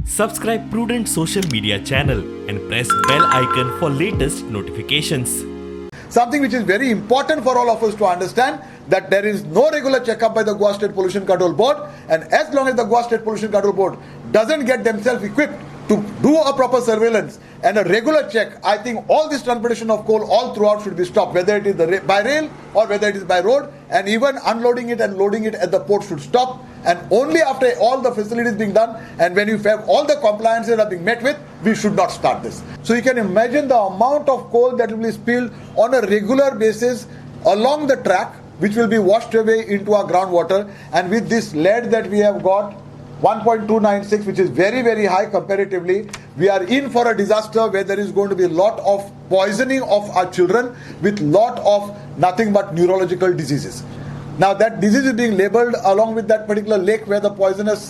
Subscribe Prudent social media channel and press bell icon for latest notifications. Something which is very important for all of us to understand, that there is no regular checkup by the Goa State Pollution Control Board, and as long as the Goa State Pollution Control Board doesn't get themselves equipped to do a proper surveillance and a regular check, I think all this transportation of coal all throughout should be stopped, whether it is by rail or whether it is by road, and even unloading it and loading it at the port should stop. And only after all the facilities being done and when you have all the compliances are being met with, we should not start this. So you can imagine the amount of coal that will be spilled on a regular basis along the track, which will be washed away into our groundwater. And with this lead that we have got, 1.296, which is very, very high comparatively, we are in for a disaster where there is going to be a lot of poisoning of our children with lot of nothing but neurological diseases. Now that disease is being labeled along with that particular lake where the poisonous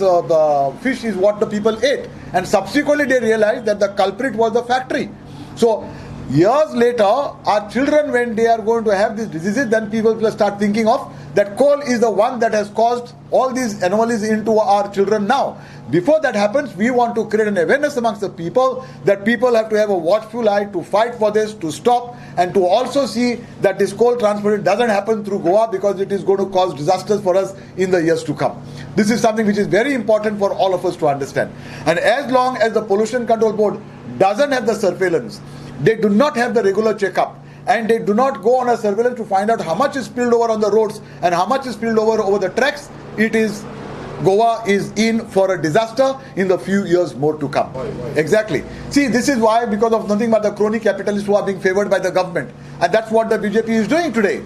fish is what the people ate, and subsequently they realized that the culprit was the factory. So years later, our children, when they are going to have these diseases, then people will start thinking of that coal is the one that has caused all these anomalies into our children now. Before that happens, we want to create an awareness amongst the people that people have to have a watchful eye to fight for this, to stop, and to also see that this coal transport doesn't happen through Goa, because it is going to cause disasters for us in the years to come. This is something which is very important for all of us to understand. And as long as the Pollution Control Board doesn't have the surveillance, they do not have the regular checkup, and they do not go on a surveillance to find out how much is spilled over on the roads and how much is spilled over the tracks, Goa is in for a disaster in the few years more to come. Exactly. See, this is why, because of nothing but the crony capitalists who are being favored by the government. And that's what the BJP is doing today.